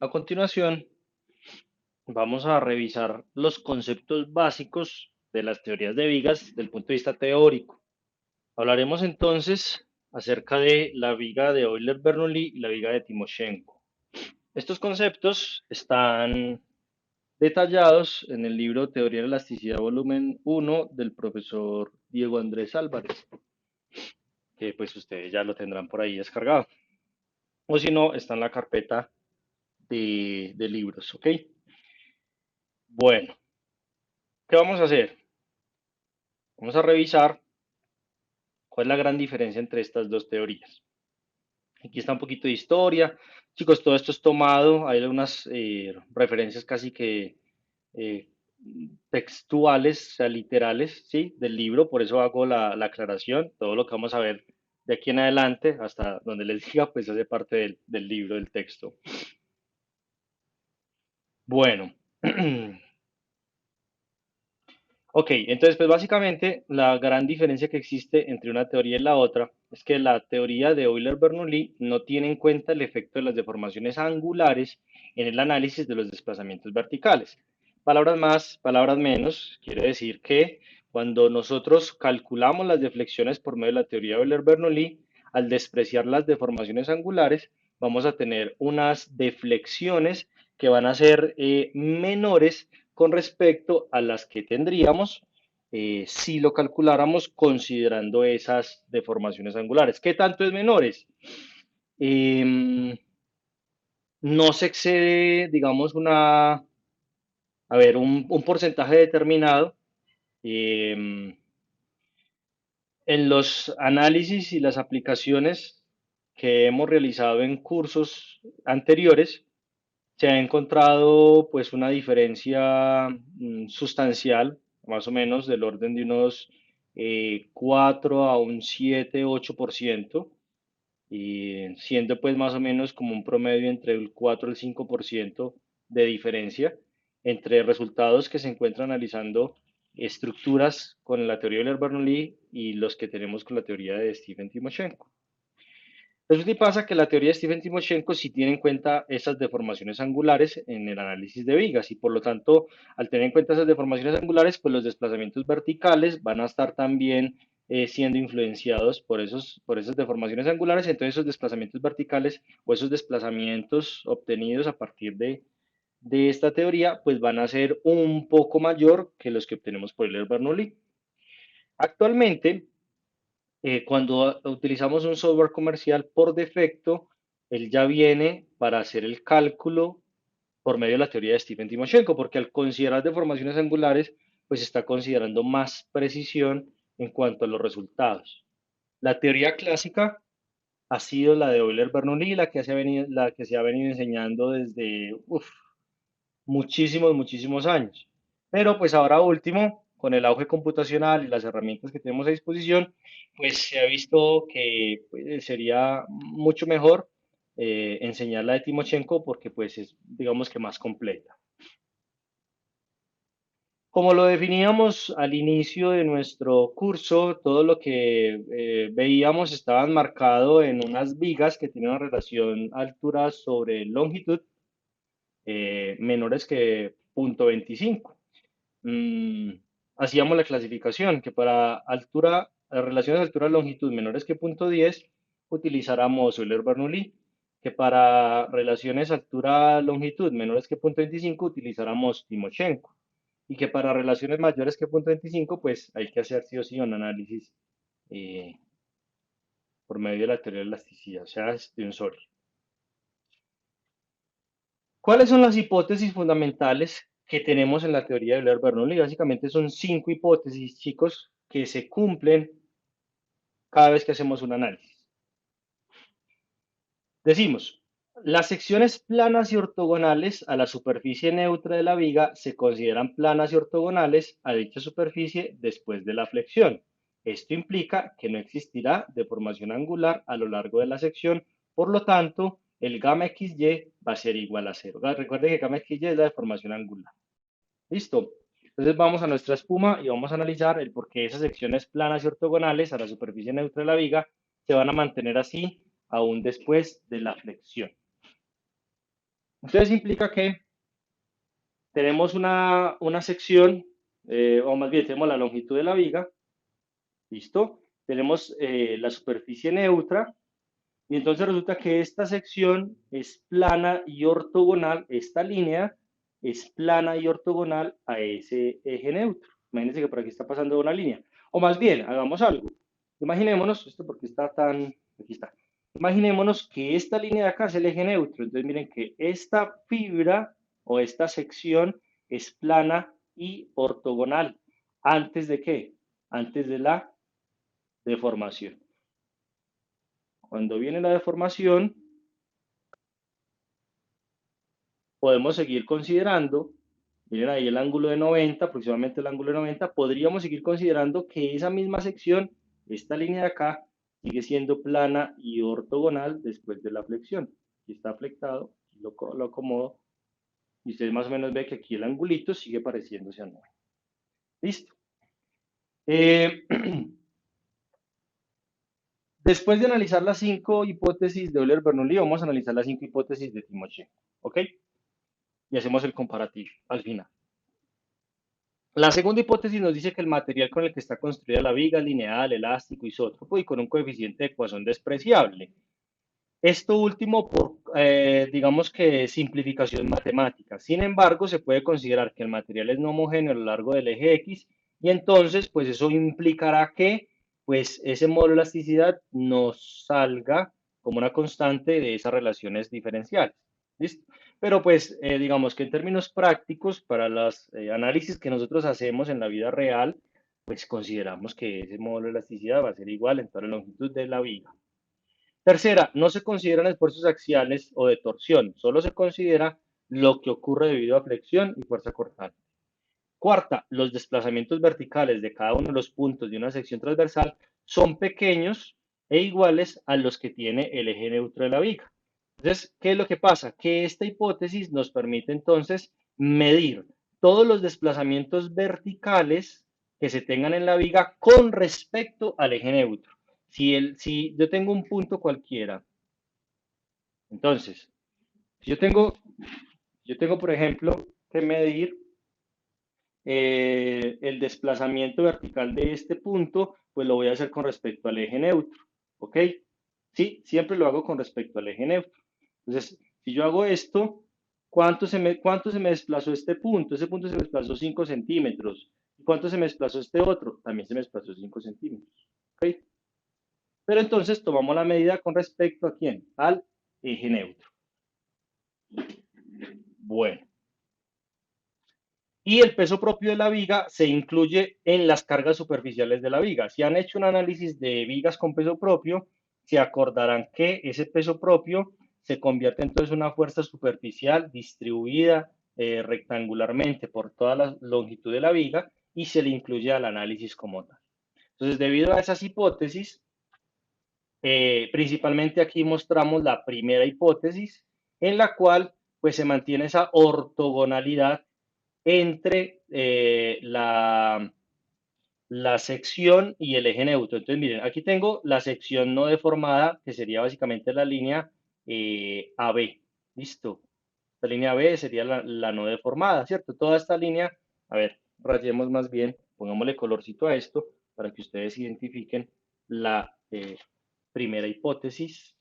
A continuación, vamos a revisar los conceptos básicos de las teorías de vigas desde el punto de vista teórico. Hablaremos entonces acerca de la viga de Euler-Bernoulli y la viga de Timoshenko. Estos conceptos están detallados en el libro Teoría de la Elasticidad, volumen 1 del profesor Diego Andrés Álvarez, que pues ustedes ya lo tendrán por ahí descargado. O si no, está en la carpeta de libros, ¿ok? Bueno, ¿qué vamos a hacer? Vamos a revisar cuál es la gran diferencia entre estas dos teorías. Aquí está un poquito de historia. Chicos, todo esto es tomado, hay algunas referencias casi que eh, textuales, o sea, literales, ¿sí? Del libro, por eso hago la aclaración. Todo lo que vamos a ver de aquí en adelante, hasta donde les diga, pues hace parte del libro, del texto. Bueno, ok, entonces pues básicamente la gran diferencia que existe entre una teoría y la otra es que la teoría de Euler-Bernoulli no tiene en cuenta el efecto de las deformaciones angulares en el análisis de los desplazamientos verticales. Palabras más, palabras menos, quiere decir que cuando nosotros calculamos las deflexiones por medio de la teoría de Euler-Bernoulli, al despreciar las deformaciones angulares, vamos a tener unas deflexiones que van a ser menores con respecto a las que tendríamos si lo calculáramos considerando esas deformaciones angulares. ¿Qué tanto es menores? No se excede, digamos, un porcentaje determinado. eh, en los análisis y las aplicaciones que hemos realizado en cursos anteriores, se ha encontrado pues una diferencia sustancial, más o menos del orden de unos 4 a un 7, 8%, y siendo pues más o menos como un promedio entre el 4 y el 5% de diferencia entre resultados que se encuentran analizando estructuras con la teoría de Euler-Bernoulli y los que tenemos con la teoría de Stephen Timoshenko. Resulta y pasa que la teoría de Stephen Timoshenko sí tiene en cuenta esas deformaciones angulares en el análisis de vigas y por lo tanto, al tener en cuenta esas deformaciones angulares, pues los desplazamientos verticales van a estar también siendo influenciados por esas deformaciones angulares. Entonces, esos desplazamientos verticales o esos desplazamientos obtenidos a partir de esta teoría, pues van a ser un poco mayor que los que obtenemos por el Bernoulli. Actualmente, cuando utilizamos un software comercial por defecto, él ya viene para hacer el cálculo por medio de la teoría de Stephen Timoshenko, porque al considerar deformaciones angulares, pues está considerando más precisión en cuanto a los resultados. La teoría clásica ha sido la de Euler-Bernoulli, la que se ha venido enseñando desde muchísimos años. Pero pues ahora último, con el auge computacional y las herramientas que tenemos a disposición, pues se ha visto que pues, sería mucho mejor enseñar la de Timochenko porque pues es digamos que más completa. Como lo definíamos al inicio de nuestro curso, todo lo que veíamos estaba enmarcado en unas vigas que tienen una relación altura sobre longitud menores que 0,25. mm, Hacíamos la clasificación que para altura, relaciones de altura-longitud menores que 0,10 utilizáramos Euler-Bernoulli, que para relaciones altura-longitud menores que 0,25 utilizáramos Timoshenko, y que para relaciones mayores que 0,25 pues hay que hacer sí o sí un análisis eh, por medio de la teoría de elasticidad, o sea, de un sólido. ¿Cuáles son las hipótesis fundamentales que tenemos en la teoría de Euler-Bernoulli? Básicamente son 5 hipótesis, chicos, que se cumplen cada vez que hacemos un análisis. Decimos, las secciones planas y ortogonales a la superficie neutra de la viga se consideran planas y ortogonales a dicha superficie después de la flexión. Esto implica que no existirá deformación angular a lo largo de la sección, por lo tanto, el gamma XY va a ser igual a cero. Recuerden que gamma XY es la deformación angular. ¿Listo? Entonces vamos a nuestra espuma y vamos a analizar el por qué esas secciones planas y ortogonales a la superficie neutra de la viga se van a mantener así aún después de la flexión. Entonces implica que tenemos una sección, o más bien tenemos la longitud de la viga, ¿listo? Tenemos la superficie neutra, y entonces resulta que esta sección es plana y ortogonal, esta línea es plana y ortogonal a ese eje neutro. Imagínense que por aquí está pasando una línea. O más bien, hagamos algo. Imaginémonos, esto porque está tan, aquí está. Imaginémonos que esta línea de acá es el eje neutro. Entonces miren que esta fibra o esta sección es plana y ortogonal. ¿Antes de qué? Antes de la deformación. Cuando viene la deformación, podemos seguir considerando, miren ahí el ángulo de 90, aproximadamente el ángulo de 90, podríamos seguir considerando que esa misma sección, esta línea de acá, sigue siendo plana y ortogonal después de la flexión. Aquí está flectado, lo acomodo, y usted más o menos ve que aquí el angulito sigue pareciéndose a 90. Listo. Eh, Después de analizar las 5 hipótesis de Euler-Bernoulli, vamos a analizar las 5 hipótesis de Timochenko, ¿ok? Y hacemos el comparativo al final. La segunda hipótesis nos dice que el material con el que está construida la viga es lineal, elástico, isótropo y con un coeficiente de Poisson despreciable. Esto último por, digamos que simplificación matemática. Sin embargo, se puede considerar que el material es no homogéneo a lo largo del eje X y entonces, pues eso implicará que, pues ese módulo de elasticidad nos salga como una constante de esas relaciones diferenciales. ¿Listo? Pero pues, digamos que en términos prácticos, para los análisis que nosotros hacemos en la vida real, pues consideramos que ese módulo de elasticidad va a ser igual en toda la longitud de la viga. Tercera, no se consideran esfuerzos axiales o de torsión, solo se considera lo que ocurre debido a flexión y fuerza cortante. Cuarta, los desplazamientos verticales de cada uno de los puntos de una sección transversal son pequeños e iguales a los que tiene el eje neutro de la viga. Entonces, ¿qué es lo que pasa? Que esta hipótesis nos permite entonces medir todos los desplazamientos verticales que se tengan en la viga con respecto al eje neutro. Si yo tengo un punto cualquiera, entonces, si yo tengo, por ejemplo, que medir el desplazamiento vertical de este punto, pues lo voy a hacer con respecto al eje neutro, ¿ok? Sí, siempre lo hago con respecto al eje neutro. Entonces, si yo hago esto, ¿cuánto se me desplazó este punto? Ese punto se me desplazó 5 centímetros. ¿Y cuánto se me desplazó este otro? También se me desplazó 5 centímetros, ¿ok? Pero entonces tomamos la medida con respecto a quién? Al eje neutro. Bueno. Y el peso propio de la viga se incluye en las cargas superficiales de la viga. Si han hecho un análisis de vigas con peso propio, se acordarán que ese peso propio se convierte entonces en una fuerza superficial distribuida rectangularmente por toda la longitud de la viga y se le incluye al análisis como tal. Entonces, debido a esas hipótesis, principalmente aquí mostramos la primera hipótesis en la cual pues se mantiene esa ortogonalidad entre la sección y el eje neutro. Entonces, miren, aquí tengo la sección no deformada, que sería básicamente la línea AB. ¿Listo? Esta línea B sería la no deformada, ¿cierto? Toda esta línea, a ver, rayemos más bien, pongámosle colorcito a esto para que ustedes identifiquen la primera hipótesis,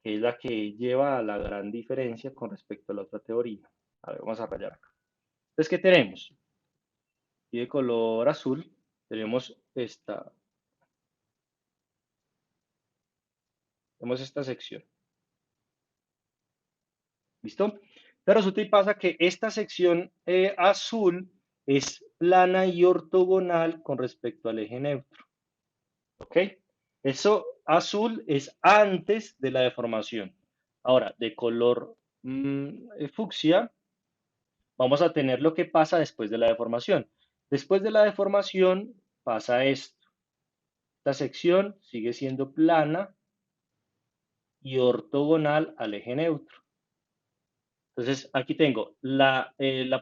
que es la que lleva a la gran diferencia con respecto a la otra teoría. A ver, vamos a rayar acá. Entonces, ¿qué tenemos? Y de color azul tenemos esta sección. ¿Listo? Pero resulta y pasa que esta sección azul es plana y ortogonal con respecto al eje neutro. ¿Ok? Eso azul es antes de la deformación. Ahora, de color fucsia, vamos a tener lo que pasa después de la deformación. Después de la deformación pasa esto. Esta sección sigue siendo plana y ortogonal al eje neutro. Entonces, aquí tengo la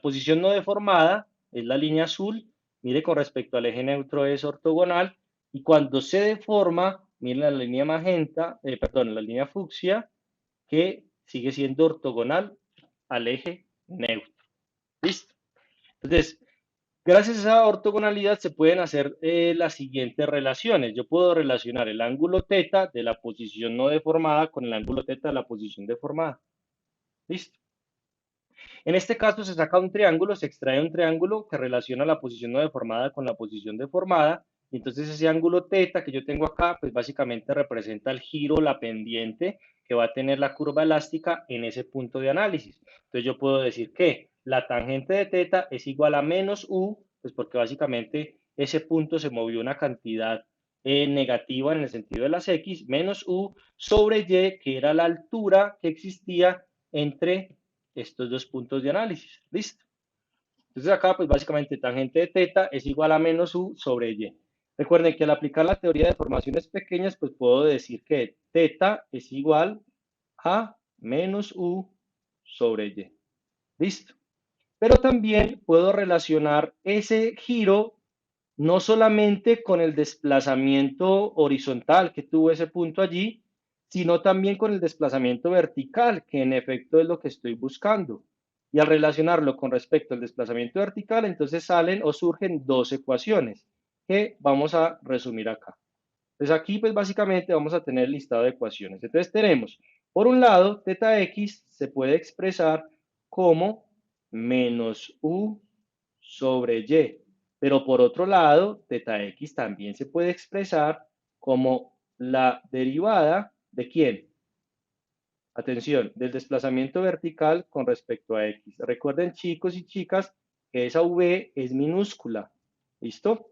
posición no deformada, es la línea azul, mire con respecto al eje neutro es ortogonal, y cuando se deforma, mire la línea magenta, perdón, la línea fucsia, que sigue siendo ortogonal al eje neutro. ¿Listo? Entonces, gracias a esa ortogonalidad se pueden hacer las siguientes relaciones. Yo puedo relacionar el ángulo θ de la posición no deformada con el ángulo θ de la posición deformada. ¿Listo? En este caso se saca un triángulo, se extrae un triángulo que relaciona la posición no deformada con la posición deformada. Y entonces ese ángulo θ que yo tengo acá, pues básicamente representa el giro, la pendiente que va a tener la curva elástica en ese punto de análisis. Entonces yo puedo decir que la tangente de θ es igual a menos u, pues porque básicamente ese punto se movió una cantidad negativa en el sentido de las x, menos u sobre y, que era la altura que existía entre estos dos puntos de análisis. ¿Listo? Entonces acá, pues básicamente tangente de θ es igual a menos u sobre y. Recuerden que al aplicar la teoría de formaciones pequeñas, pues puedo decir que θ es igual a menos u sobre y. ¿Listo? Pero también puedo relacionar ese giro no solamente con el desplazamiento horizontal que tuvo ese punto allí, sino también con el desplazamiento vertical, que en efecto es lo que estoy buscando. Y al relacionarlo con respecto al desplazamiento vertical, entonces salen o surgen dos ecuaciones que vamos a resumir acá. Entonces aquí pues básicamente vamos a tener el listado de ecuaciones. Entonces tenemos, por un lado, θx se puede expresar como menos u sobre y. Pero por otro lado, θx también se puede expresar como la derivada de ¿quién? Atención, del desplazamiento vertical con respecto a x. Recuerden, chicos y chicas, que esa v es minúscula. ¿Listo?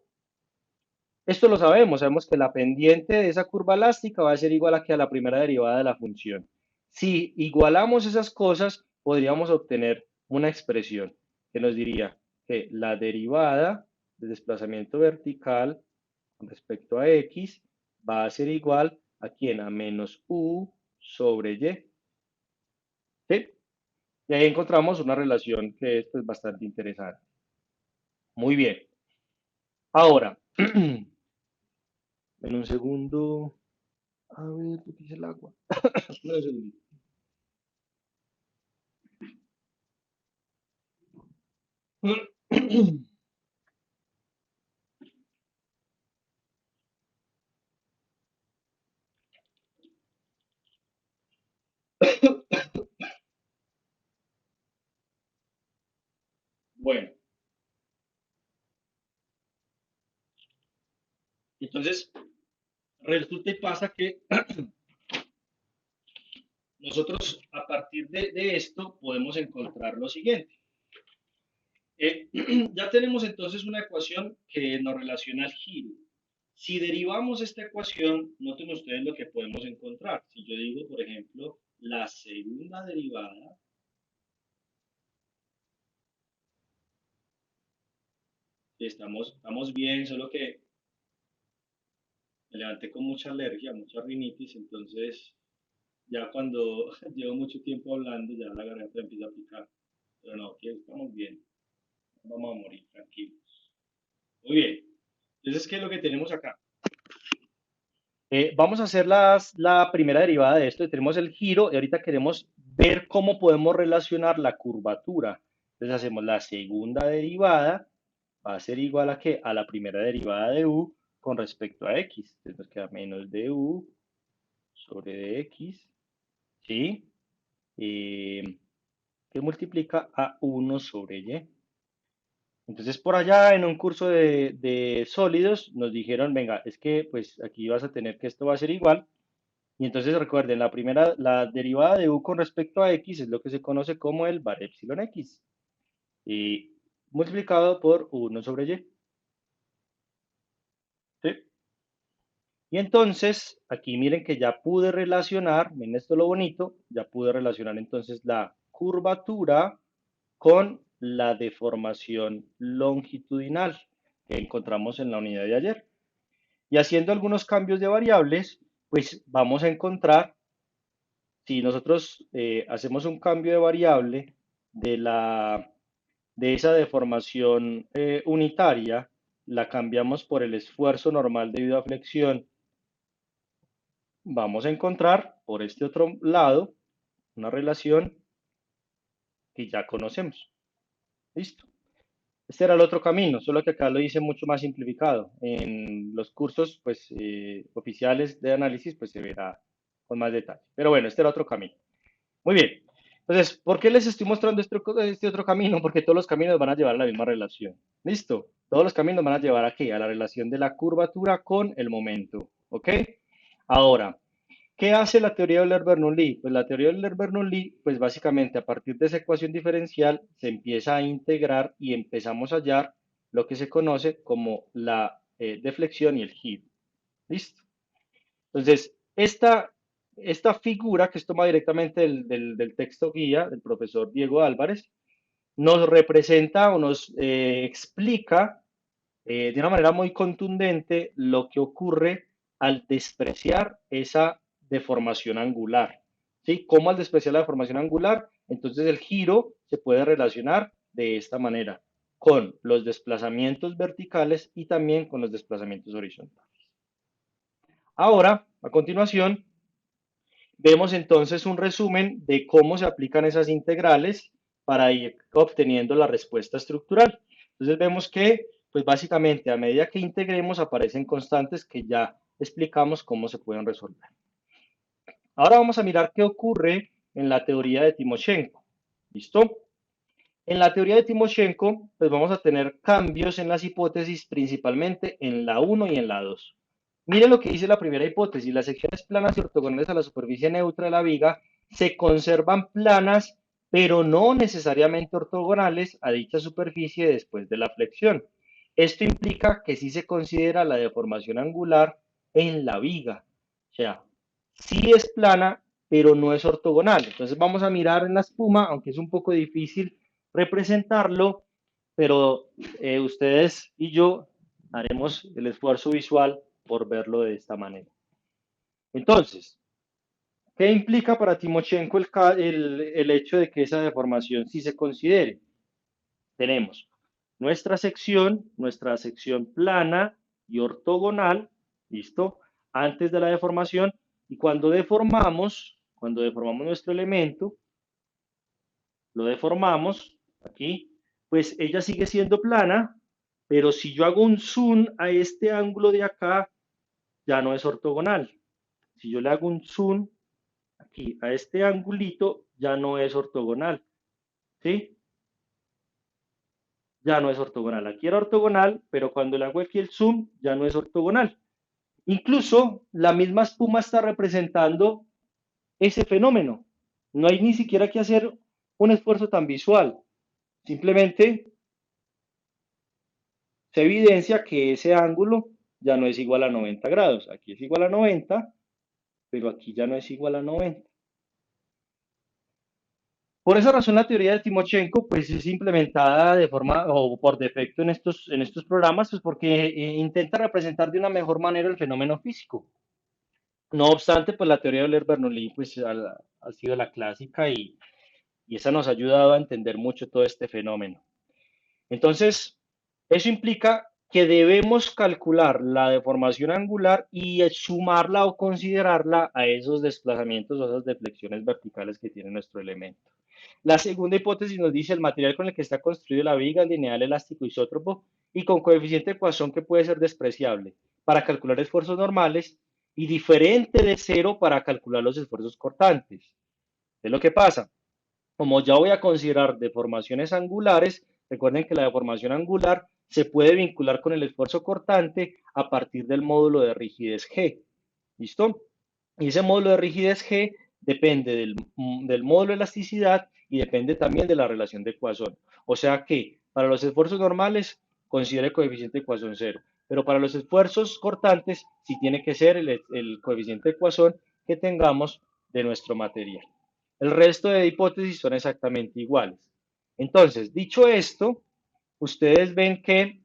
Esto lo sabemos que la pendiente de esa curva elástica va a ser igual a que a la primera derivada de la función. Si igualamos esas cosas, podríamos obtener una expresión que nos diría que la derivada del desplazamiento vertical con respecto a x va a ser igual a quién, a menos u sobre y. ¿Sí? Y ahí encontramos una relación que es pues, bastante interesante. Muy bien. Ahora, en un segundo. A ver, ¿qué dice el agua? No, es el- Bueno, entonces resulta y pasa que nosotros a partir de esto podemos encontrar lo siguiente. Ya tenemos entonces una ecuación que nos relaciona al giro. Si derivamos esta ecuación, noten ustedes lo que podemos encontrar. Si yo digo, por ejemplo, la segunda derivada, estamos bien, solo que me levanté con mucha alergia, mucha rinitis, entonces ya cuando llevo mucho tiempo hablando, ya la garganta empieza a picar. Pero no, aquí estamos bien, no vamos a morir, tranquilos. Muy bien, entonces, ¿qué es lo que tenemos acá? Vamos a hacer la primera derivada de esto. Tenemos el giro y ahorita queremos ver cómo podemos relacionar la curvatura. Entonces hacemos la segunda derivada, va a ser igual a qué? A la primera derivada de u con respecto a x. Entonces nos queda menos de u sobre dx, ¿sí? Eh, que multiplica a 1 sobre y. Entonces, por allá en un curso de sólidos nos dijeron, venga, es que pues aquí vas a tener que esto va a ser igual. Y entonces recuerden, la derivada de u con respecto a x es lo que se conoce como el var epsilon x. Y multiplicado por 1 sobre y. ¿Sí? Y entonces, aquí miren que ya pude relacionar, miren esto lo bonito, ya pude relacionar entonces la curvatura con la deformación longitudinal que encontramos en la unidad de ayer. Y haciendo algunos cambios de variables, pues vamos a encontrar, si nosotros hacemos un cambio de variable de esa deformación unitaria, la cambiamos por el esfuerzo normal debido a flexión, vamos a encontrar por este otro lado una relación que ya conocemos. ¿Listo? Este era el otro camino, solo que acá lo hice mucho más simplificado. En los cursos pues, oficiales de análisis pues se verá con más detalle. Pero bueno, este era otro camino. Muy bien. Entonces, ¿por qué les estoy mostrando este otro camino? Porque todos los caminos van a llevar a la misma relación. ¿Listo? Todos los caminos van a llevar aquí, a la relación de la curvatura con el momento. ¿Ok? Ahora, ¿qué hace la teoría de Euler-Bernoulli? Pues la teoría de Euler-Bernoulli, pues básicamente a partir de esa ecuación diferencial se empieza a integrar y empezamos a hallar lo que se conoce como la deflexión y el giro. ¿Listo? Entonces, esta figura que es tomada directamente del texto guía del profesor Diego Álvarez, nos representa o nos explica de una manera muy contundente lo que ocurre al despreciar esa deformación angular. ¿Sí? ¿Cómo al despreciar la deformación angular? Entonces el giro se puede relacionar de esta manera con los desplazamientos verticales y también con los desplazamientos horizontales. Ahora, a continuación, vemos entonces un resumen de cómo se aplican esas integrales para ir obteniendo la respuesta estructural. Entonces vemos que, pues básicamente, a medida que integremos aparecen constantes que ya explicamos cómo se pueden resolver. Ahora vamos a mirar qué ocurre en la teoría de Timoshenko. ¿Listo? En la teoría de Timoshenko, pues vamos a tener cambios en las hipótesis, principalmente en la 1 y en la 2. Miren lo que dice la primera hipótesis. Las secciones planas y ortogonales a la superficie neutra de la viga se conservan planas, pero no necesariamente ortogonales a dicha superficie después de la flexión. Esto implica que sí se considera la deformación angular en la viga. O sea, sí es plana, pero no es ortogonal. Entonces vamos a mirar en la espuma, aunque es un poco difícil representarlo, pero ustedes y yo haremos el esfuerzo visual por verlo de esta manera. Entonces, ¿qué implica para Timochenko el hecho de que esa deformación sí se considere? Tenemos nuestra sección plana y ortogonal, ¿listo? Antes de la deformación, y cuando deformamos nuestro elemento, lo deformamos aquí, pues ella sigue siendo plana, pero si yo hago un zoom a este ángulo de acá, ya no es ortogonal. Si yo le hago un zoom aquí a este angulito, ya no es ortogonal, ¿sí? Ya no es ortogonal. Aquí era ortogonal, pero cuando le hago aquí el zoom, ya no es ortogonal. Incluso la misma espuma está representando ese fenómeno. No hay ni siquiera que hacer un esfuerzo tan visual. Simplemente se evidencia que ese ángulo ya no es igual a 90 grados. Aquí es igual a 90, pero aquí ya no es igual a 90. Por esa razón, la teoría de Timochenko pues, es implementada de forma o por defecto en estos programas, pues porque intenta representar de una mejor manera el fenómeno físico. No obstante, pues la teoría de Euler-Bernoulli pues, ha sido la clásica y esa nos ha ayudado a entender mucho todo este fenómeno. Entonces, eso implica que debemos calcular la deformación angular y sumarla o considerarla a esos desplazamientos o esas deflexiones verticales que tiene nuestro elemento. La segunda hipótesis nos dice el material con el que está construido la viga, lineal, elástico, isótropo y con coeficiente de Poisson que puede ser despreciable para calcular esfuerzos normales y diferente de cero para calcular los esfuerzos cortantes. ¿Qué es lo que pasa? Como ya voy a considerar deformaciones angulares, recuerden que la deformación angular se puede vincular con el esfuerzo cortante a partir del módulo de rigidez G. ¿Listo? Y ese módulo de rigidez G depende del módulo de elasticidad y depende también de la relación de Poisson. O sea que para los esfuerzos normales considere el coeficiente de Poisson 0, pero para los esfuerzos cortantes sí tiene que ser el coeficiente de Poisson que tengamos de nuestro material. El resto de hipótesis son exactamente iguales. Entonces, dicho esto, ustedes ven que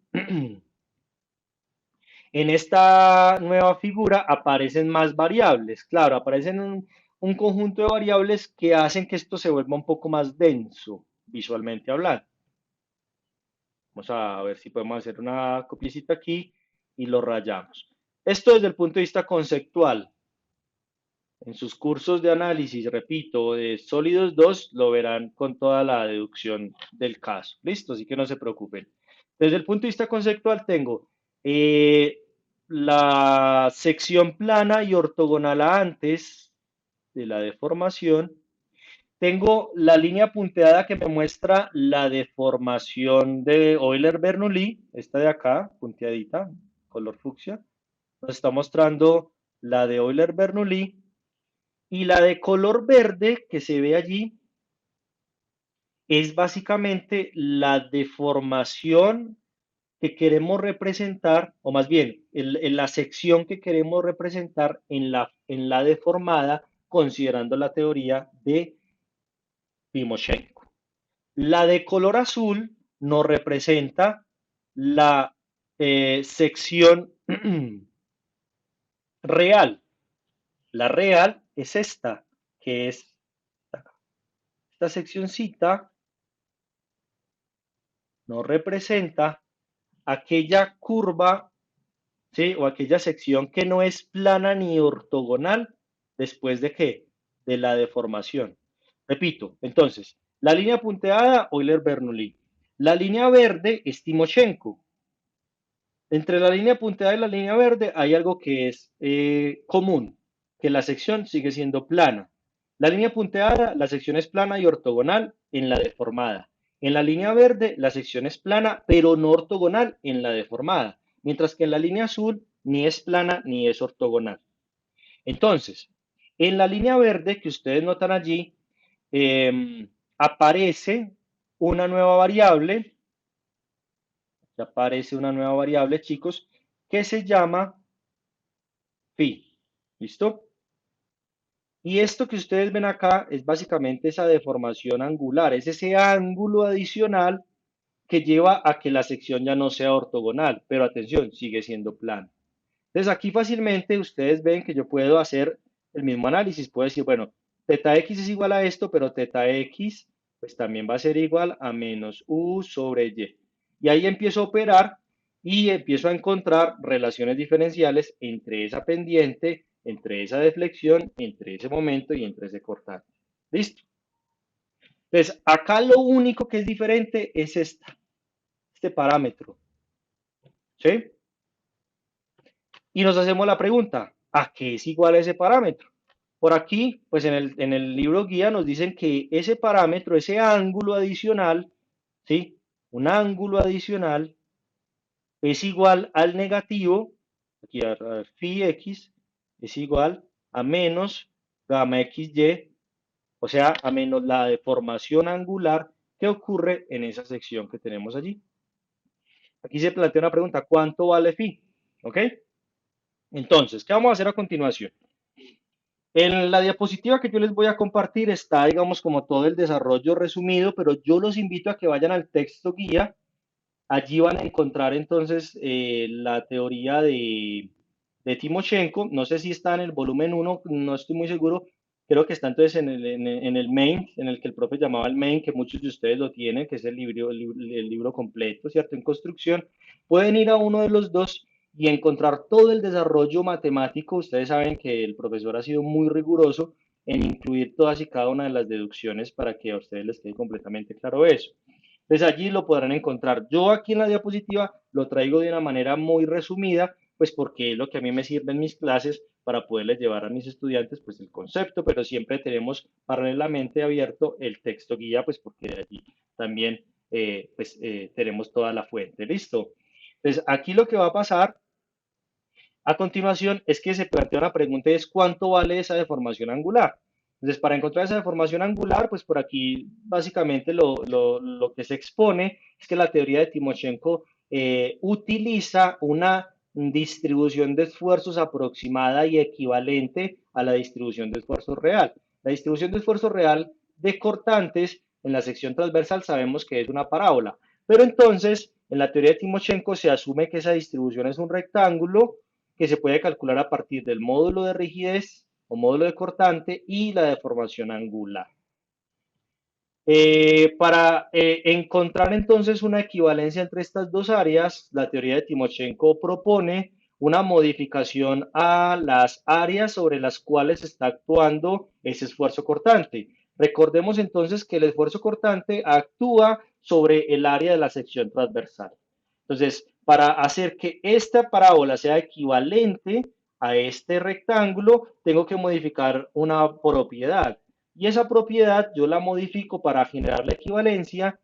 en esta nueva figura aparecen más variables. Claro, aparecen un conjunto de variables que hacen que esto se vuelva un poco más denso, visualmente hablando. Vamos a ver si podemos hacer una copiecita aquí y lo rayamos. Esto desde el punto de vista conceptual. En sus cursos de análisis, repito, de sólidos 2 lo verán con toda la deducción del caso. Listo, así que no se preocupen. Desde el punto de vista conceptual tengo eh, la sección plana y ortogonal a antes de la deformación. Tengo la línea punteada que me muestra la deformación de Euler-Bernoulli, esta de acá, punteadita, color fucsia. Nos está mostrando la de Euler-Bernoulli. Y la de color verde que se ve allí es básicamente la deformación que queremos representar, o más bien, la sección que queremos representar en la deformada, considerando la teoría de Timoshenko. La de color azul nos representa la sección real. La real es esta, que es esta seccioncita nos representa aquella curva, ¿sí? O aquella sección que no es plana ni ortogonal después de qué? De la deformación. Repito, entonces, la línea punteada, Euler-Bernoulli. La línea verde es Timoshenko. Entre la línea punteada y la línea verde hay algo que es común, que la sección sigue siendo plana. La línea punteada, la sección es plana y ortogonal en la deformada. En la línea verde, la sección es plana, pero no ortogonal en la deformada. Mientras que en la línea azul, ni es plana ni es ortogonal. Entonces, en la línea verde que ustedes notan allí, aparece una nueva variable, chicos, que se llama phi. ¿Listo? Y esto que ustedes ven acá es básicamente esa deformación angular, es ese ángulo adicional que lleva a que la sección ya no sea ortogonal, pero atención, sigue siendo plana. Entonces aquí fácilmente ustedes ven que yo puedo hacer el mismo análisis, puedo decir, bueno, teta x es igual a esto, pero teta x pues también va a ser igual a menos u sobre y. Y ahí empiezo a operar y empiezo a encontrar relaciones diferenciales entre esa pendiente, entre esa deflexión, entre ese momento y entre ese cortante. ¿Listo? Entonces, acá lo único que es diferente es este parámetro. ¿Sí? Y nos hacemos la pregunta, ¿a qué es igual ese parámetro? Por aquí, pues en el libro guía nos dicen que ese parámetro, ese ángulo adicional, ¿sí? Un ángulo adicional es igual al negativo, aquí a phi x, es igual a menos gamma xy, o sea, a menos la deformación angular que ocurre en esa sección que tenemos allí. Aquí se plantea una pregunta, ¿cuánto vale phi? ¿Ok? Entonces, ¿qué vamos a hacer a continuación? En la diapositiva que yo les voy a compartir está, digamos, como todo el desarrollo resumido, pero yo los invito a que vayan al texto guía. Allí van a encontrar entonces la teoría de Timoshenko. No sé si está en el volumen uno, no estoy muy seguro. Creo que está entonces en el main, en el que el profe llamaba el main, que muchos de ustedes lo tienen, que es el libro completo, ¿cierto? En construcción. Pueden ir a uno de los dos y encontrar todo el desarrollo matemático. Ustedes saben que el profesor ha sido muy riguroso en incluir todas y cada una de las deducciones para que a ustedes les quede completamente claro eso. Entonces allí lo podrán encontrar. Yo aquí en la diapositiva lo traigo de una manera muy resumida, pues porque es lo que a mí me sirve en mis clases para poderles llevar a mis estudiantes pues el concepto, pero siempre tenemos paralelamente abierto el texto guía, pues porque de allí también tenemos toda la fuente. ¿Listo? Entonces aquí lo que va a pasar a continuación es que se plantea una pregunta y es ¿cuánto vale esa deformación angular? Entonces, para encontrar esa deformación angular, pues por aquí básicamente lo que se expone es que la teoría de Timoshenko utiliza una distribución de esfuerzos aproximada y equivalente a la distribución de esfuerzos real. La distribución de esfuerzo real de cortantes en la sección transversal sabemos que es una parábola, pero entonces en la teoría de Timoshenko se asume que esa distribución es un rectángulo que se puede calcular a partir del módulo de rigidez o módulo de cortante y la deformación angular. Para encontrar entonces una equivalencia entre estas dos áreas, la teoría de Timoshenko propone una modificación a las áreas sobre las cuales está actuando ese esfuerzo cortante. Recordemos entonces que el esfuerzo cortante actúa sobre el área de la sección transversal. Entonces, para hacer que esta parábola sea equivalente a este rectángulo, tengo que modificar una propiedad. Y esa propiedad yo la modifico para generar la equivalencia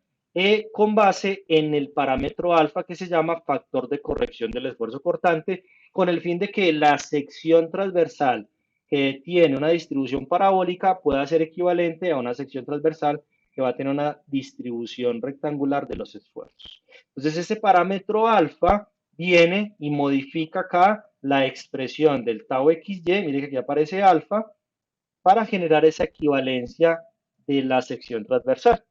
con base en el parámetro alfa que se llama factor de corrección del esfuerzo cortante, con el fin de que la sección transversal que tiene una distribución parabólica pueda ser equivalente a una sección transversal que va a tener una distribución rectangular de los esfuerzos. Entonces, ese parámetro alfa viene y modifica acá la expresión del tau xy, mire que aquí aparece alfa, para generar esa equivalencia de la sección transversal,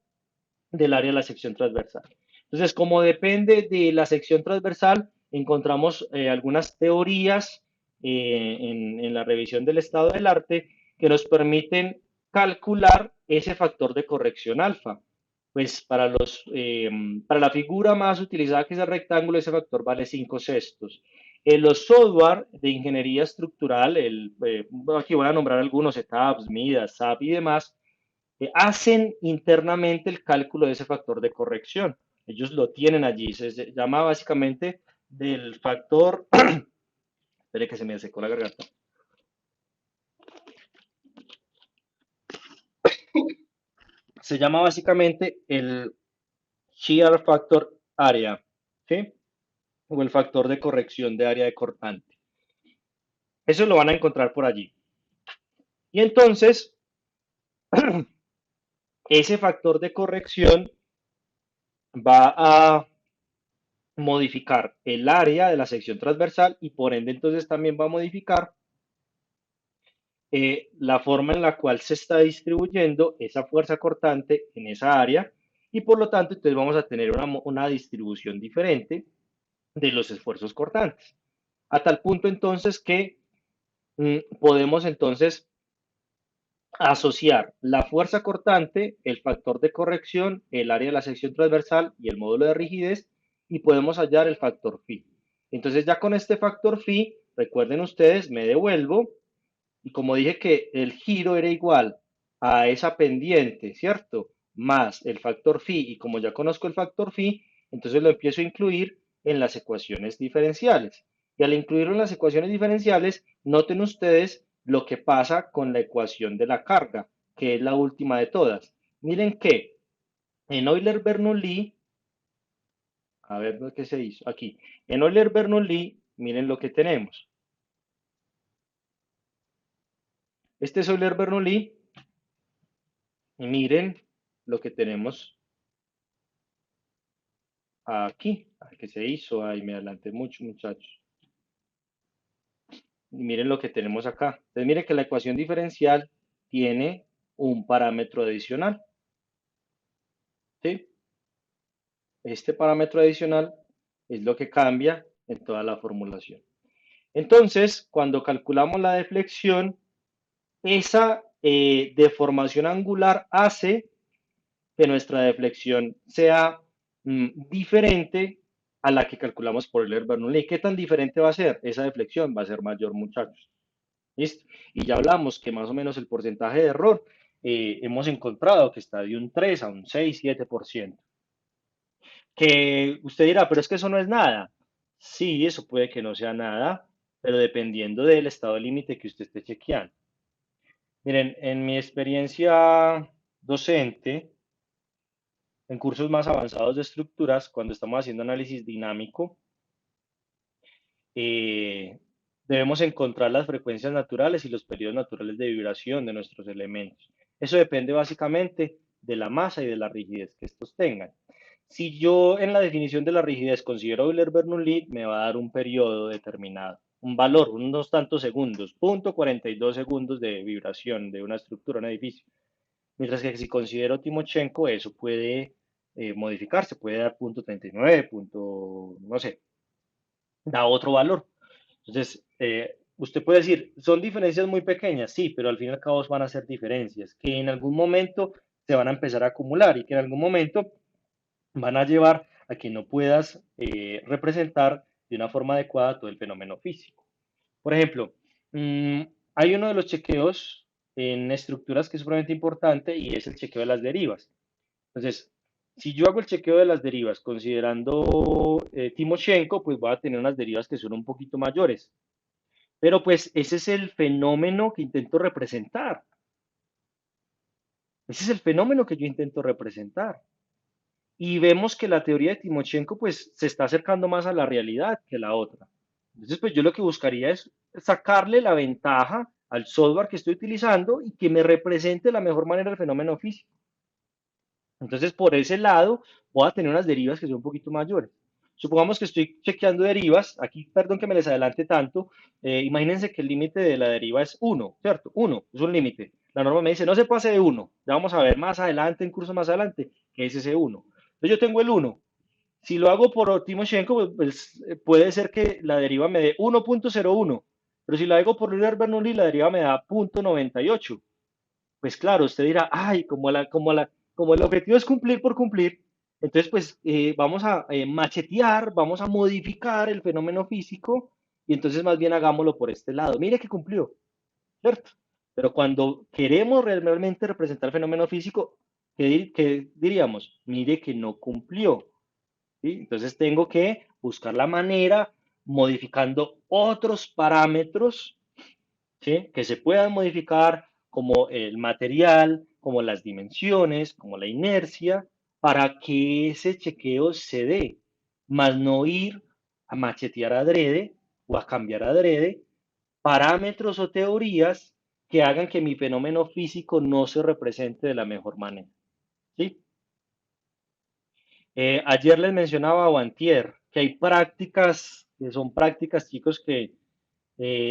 del área de la sección transversal. Entonces, como depende de la sección transversal, encontramos algunas teorías en la revisión del estado del arte que nos permiten calcular ese factor de corrección alfa. Pues para la figura más utilizada que es el rectángulo, ese factor vale 5 sextos. En los software de ingeniería estructural, aquí voy a nombrar algunos, ETABS, MIDAS, SAP y demás, hacen internamente el cálculo de ese factor de corrección. Ellos lo tienen allí, se llama básicamente del factor, espere que se me secó la garganta, se llama básicamente el shear factor area, ¿sí? O el factor de corrección de área de cortante. Eso lo van a encontrar por allí. Y entonces, ese factor de corrección va a modificar el área de la sección transversal y por ende entonces también va a modificar la forma en la cual se está distribuyendo esa fuerza cortante en esa área y por lo tanto entonces vamos a tener una distribución diferente de los esfuerzos cortantes. A tal punto entonces que podemos entonces asociar la fuerza cortante, el factor de corrección, el área de la sección transversal y el módulo de rigidez y podemos hallar el factor phi. Entonces ya con este factor phi, recuerden ustedes, me devuelvo y como dije que el giro era igual a esa pendiente, ¿cierto? Más el factor phi, y como ya conozco el factor phi, entonces lo empiezo a incluir en las ecuaciones diferenciales. Y al incluirlo en las ecuaciones diferenciales, noten ustedes lo que pasa con la ecuación de la carga, que es la última de todas. Miren que en Euler-Bernoulli, a ver qué se hizo aquí, en Euler-Bernoulli, miren lo que tenemos. Este es Euler-Bernoulli y miren lo que tenemos aquí. ¿Qué se hizo? Ahí me adelanté mucho, muchachos. Y miren lo que tenemos acá. Entonces, miren que la ecuación diferencial tiene un parámetro adicional. ¿Sí? Este parámetro adicional es lo que cambia en toda la formulación. Entonces, cuando calculamos la deflexión, esa deformación angular hace que nuestra deflexión sea diferente a la que calculamos por Euler-Bernoulli. ¿Qué tan diferente va a ser? Esa deflexión va a ser mayor, muchachos. ¿Listo? Y ya hablamos que más o menos el porcentaje de error hemos encontrado que está de un 3 a un 6, 7%. Que usted dirá, pero es que eso no es nada. Sí, eso puede que no sea nada, pero dependiendo del estado límite que usted esté chequeando. Miren, en mi experiencia docente, en cursos más avanzados de estructuras, cuando estamos haciendo análisis dinámico, eh, debemos encontrar las frecuencias naturales y los periodos naturales de vibración de nuestros elementos. Eso depende básicamente de la masa y de la rigidez que estos tengan. Si yo en la definición de la rigidez considero Euler-Bernoulli, me va a dar un periodo determinado, un valor, unos tantos segundos, 0.42 segundos de vibración de una estructura, un edificio. Mientras que si considero Timochenko, eso puede modificarse, puede dar 0.39, no sé, da otro valor. Entonces, usted puede decir, son diferencias muy pequeñas, sí, pero al fin y al cabo van a ser diferencias que en algún momento se van a empezar a acumular y que en algún momento van a llevar a que no puedas representar de una forma adecuada todo el fenómeno físico. Por ejemplo, mm, hay uno de los chequeos en estructuras que es supremamente importante y es el chequeo de las derivas. Entonces, si yo hago el chequeo de las derivas considerando Timoshenko, pues voy a tener unas derivas que son un poquito mayores. Pero pues ese es el fenómeno que intento representar. Ese es el fenómeno que yo intento representar. Y vemos que la teoría de Timochenko pues se está acercando más a la realidad que la otra. Entonces pues yo lo que buscaría es sacarle la ventaja al software que estoy utilizando y que me represente de la mejor manera el fenómeno físico. Entonces por ese lado voy a tener unas derivas que son un poquito mayores. Supongamos que estoy chequeando derivas, aquí perdón que me les adelante tanto, imagínense que el límite de la deriva es uno, ¿cierto? Uno es un límite. La norma me dice no se pase de uno. Ya vamos a ver más adelante, en curso más adelante, qué es ese uno. Entonces yo tengo el uno. Si lo hago por Timoshenko, puede ser que la deriva me dé 1.01, pero si la hago por Euler-Bernoulli, la deriva me da 0.98. Pues claro, usted dirá, ay, como el objetivo es cumplir por cumplir, entonces pues vamos a machetear, vamos a modificar el fenómeno físico y entonces más bien hagámoslo por este lado. Mire que cumplió, ¿cierto? Pero cuando queremos realmente representar el fenómeno físico, ¿qué diríamos? Mire que no cumplió. ¿Sí? Entonces tengo que buscar la manera modificando otros parámetros, ¿sí? Que se puedan modificar como el material, como las dimensiones, como la inercia, para que ese chequeo se dé, más no ir a machetear adrede o a cambiar adrede parámetros o teorías que hagan que mi fenómeno físico no se represente de la mejor manera. ¿Sí? Ayer les mencionaba o antier que hay prácticas, que son prácticas, chicos, que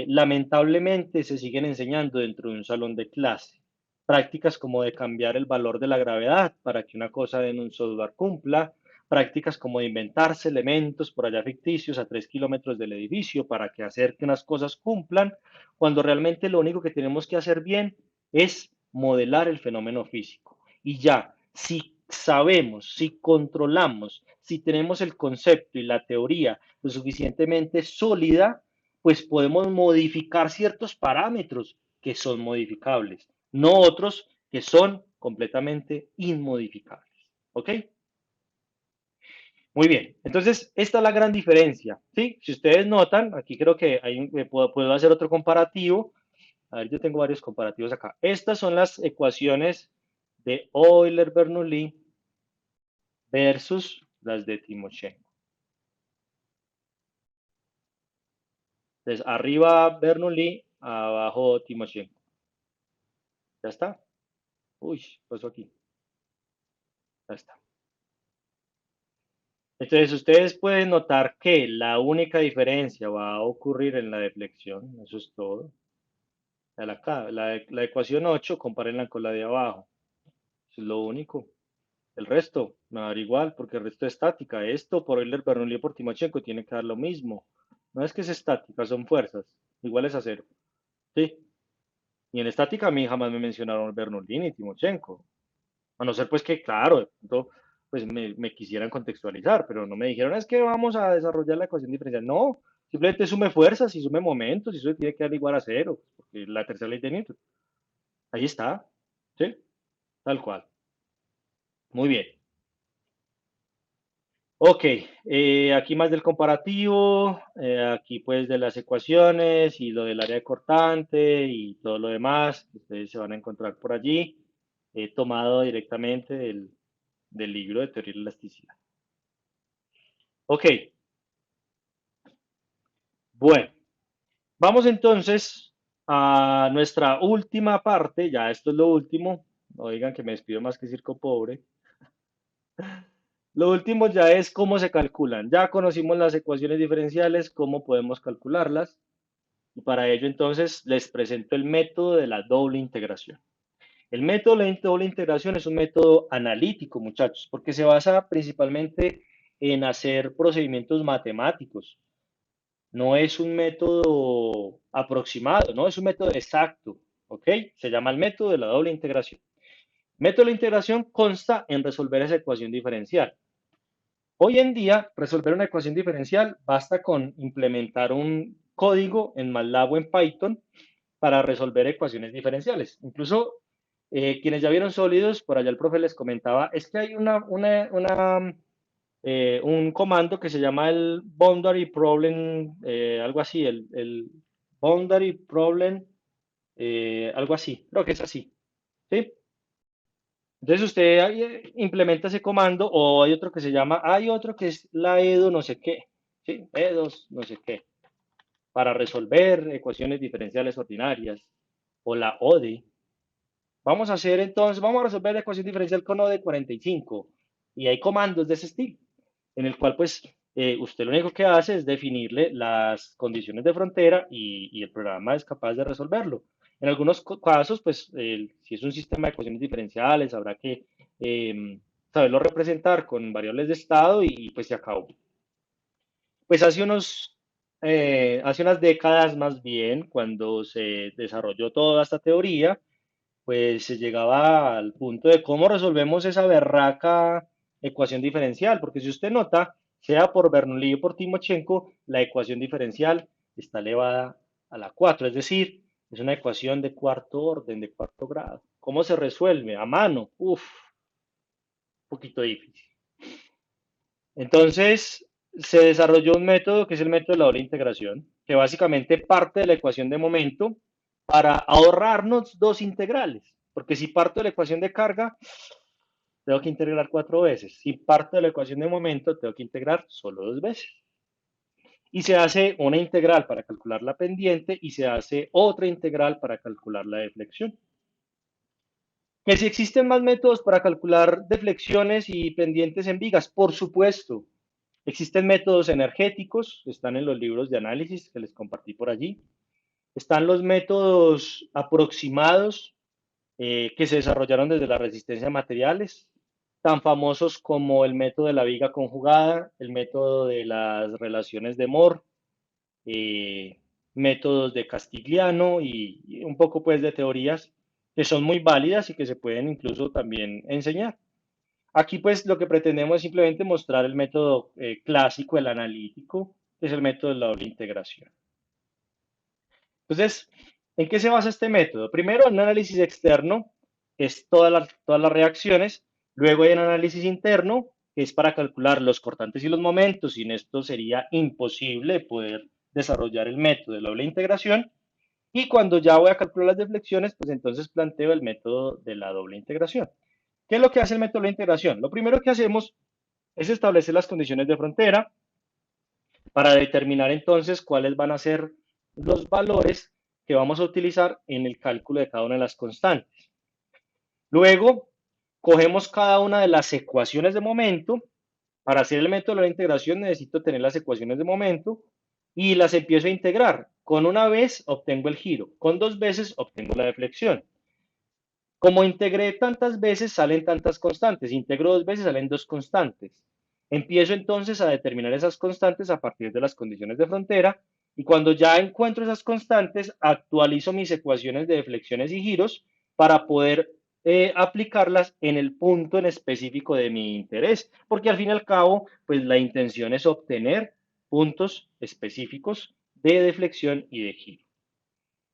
lamentablemente se siguen enseñando dentro de un salón de clase. Prácticas como de cambiar el valor de la gravedad para que una cosa en un software cumpla. Prácticas como de inventarse elementos por allá ficticios a 3 kilómetros del edificio para que hacer que unas cosas cumplan, cuando realmente lo único que tenemos que hacer bien es modelar el fenómeno físico. Y ya, si sabemos, si controlamos, si tenemos el concepto y la teoría lo suficientemente sólida, pues podemos modificar ciertos parámetros que son modificables, no otros que son completamente inmodificables. ¿Ok? Muy bien. Entonces, esta es la gran diferencia. ¿Sí? Si ustedes notan, aquí creo que puedo hacer otro comparativo. A ver, yo tengo varios comparativos acá. Estas son las ecuaciones de Euler-Bernoulli versus las de Timoshenko. Entonces, arriba Bernoulli, abajo Timoshenko. ¿Ya está? Uy, pasó aquí. Ya está. Entonces, ustedes pueden notar que la única diferencia va a ocurrir en la deflexión, eso es todo. La ecuación 8, compárenla con la de abajo, eso es lo único. El resto me va a dar igual, porque el resto es estática. Esto por Euler-Bernoulli y por Timochenko tiene que dar lo mismo. No es que es estática, son fuerzas, iguales a cero. ¿Sí? Y en estática a mí jamás me mencionaron Bernoulli ni Timochenko. A no ser pues que, claro, de pronto, pues me quisieran contextualizar, pero no me dijeron, es que vamos a desarrollar la ecuación diferencial. No, simplemente sume fuerzas y sume momentos y eso tiene que dar igual a cero, porque la tercera ley de Newton. Ahí está, ¿sí? Tal cual. Muy bien. Ok, aquí más del comparativo, aquí pues de las ecuaciones y lo del área cortante y todo lo demás que ustedes se van a encontrar por allí, tomado directamente del libro de teoría de la elasticidad. Ok, bueno, vamos entonces a nuestra última parte, ya esto es lo último, no digan que me despido más que circo pobre. Lo último ya es cómo se calculan. Ya conocimos las ecuaciones diferenciales, cómo podemos calcularlas. Y para ello entonces les presento el método de la doble integración. El método de la doble integración es un método analítico, muchachos, porque se basa principalmente en hacer procedimientos matemáticos. No es un método aproximado, no es un método exacto, ¿ok? Se llama el método de la doble integración. El método de la integración consta en resolver esa ecuación diferencial. Hoy en día, resolver una ecuación diferencial basta con implementar un código en MATLAB o en Python para resolver ecuaciones diferenciales. Incluso quienes ya vieron sólidos, por allá el profe les comentaba, es que hay un comando que se llama el boundary problem, algo así, el boundary problem, algo así, creo que es así, ¿sí? Entonces usted ahí, implementa ese comando o hay otro que es la EDO no sé qué, ¿sí? EDOS no sé qué, para resolver ecuaciones diferenciales ordinarias o la ODE. Vamos a resolver la ecuación diferencial con ODE 45 y hay comandos de ese estilo, en el cual pues usted lo único que hace es definirle las condiciones de frontera y el programa es capaz de resolverlo. En algunos casos, pues si es un sistema de ecuaciones diferenciales, habrá que saberlo representar con variables de estado y pues se acabó. Pues hace unas décadas más bien, cuando se desarrolló toda esta teoría, pues se llegaba al punto de cómo resolvemos esa berraca ecuación diferencial, porque si usted nota, sea por Bernoulli o por Timochenko, la ecuación diferencial está elevada a la 4, es decir, es una ecuación de cuarto orden, de cuarto grado. ¿Cómo se resuelve? A mano, uf, un poquito difícil. Entonces, se desarrolló un método que es el método de la doble integración, que básicamente parte de la ecuación de momento para ahorrarnos dos integrales. Porque si parto de la ecuación de carga, tengo que integrar cuatro veces. Si parto de la ecuación de momento, tengo que integrar solo dos veces. Y se hace una integral para calcular la pendiente y se hace otra integral para calcular la deflexión. Que si existen más métodos para calcular deflexiones y pendientes en vigas, por supuesto. Existen métodos energéticos, están en los libros de análisis que les compartí por allí. Están los métodos aproximados que se desarrollaron desde la resistencia a materiales, tan famosos como el método de la viga conjugada, el método de las relaciones de Moore, eh, métodos de Castigliano y un poco pues de teorías que son muy válidas y que se pueden incluso también enseñar. Aquí pues lo que pretendemos es simplemente mostrar el método clásico, el analítico, que es el método de la doble integración. Entonces, ¿en qué se basa este método? Primero, en un análisis externo, que es todas las reacciones. Luego hay un análisis interno, que es para calcular los cortantes y los momentos. Sin esto sería imposible poder desarrollar el método de la doble integración. Y cuando ya voy a calcular las deflexiones, pues entonces planteo el método de la doble integración. ¿Qué es lo que hace el método de la integración? Lo primero que hacemos es establecer las condiciones de frontera para determinar entonces cuáles van a ser los valores que vamos a utilizar en el cálculo de cada una de las constantes. Luego, cogemos cada una de las ecuaciones de momento. Para hacer el método de la integración necesito tener las ecuaciones de momento y las empiezo a integrar. Con una vez obtengo el giro, con dos veces obtengo la deflexión. Como integré tantas veces, salen tantas constantes. Integro dos veces, salen dos constantes. Empiezo entonces a determinar esas constantes a partir de las condiciones de frontera y cuando ya encuentro esas constantes, actualizo mis ecuaciones de deflexiones y giros para poder aplicarlas en el punto en específico de mi interés, porque al fin y al cabo, pues la intención es obtener puntos específicos de deflexión y de giro.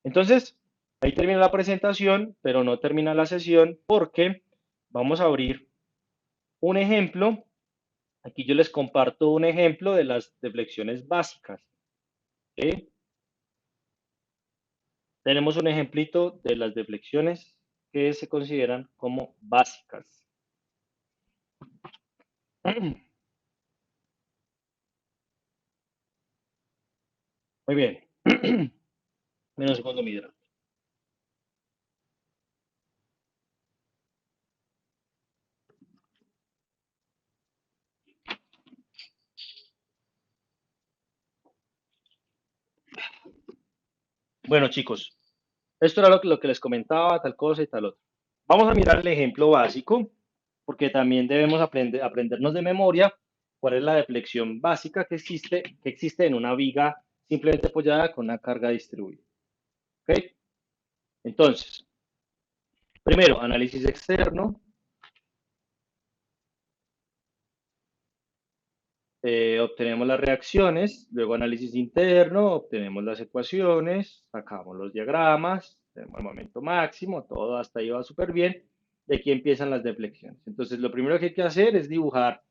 Entonces, ahí termina la presentación, pero no termina la sesión porque vamos a abrir un ejemplo. Aquí yo les comparto un ejemplo de las deflexiones básicas. ¿Sí? Tenemos un ejemplito de las deflexiones que se consideran como básicas. Muy bien. Menos segundo mi hidrato. Bueno, chicos, esto era lo que les comentaba, tal cosa y tal otra. Vamos a mirar el ejemplo básico, porque también debemos aprendernos de memoria cuál es la deflexión básica que existe en una viga simplemente apoyada con una carga distribuida. ¿Ok? Entonces, primero, análisis externo. obtenemos las reacciones, luego análisis interno, obtenemos las ecuaciones, sacamos los diagramas, tenemos el momento máximo, todo hasta ahí va súper bien. Y aquí empiezan las deflexiones. Entonces, lo primero que hay que hacer es dibujar,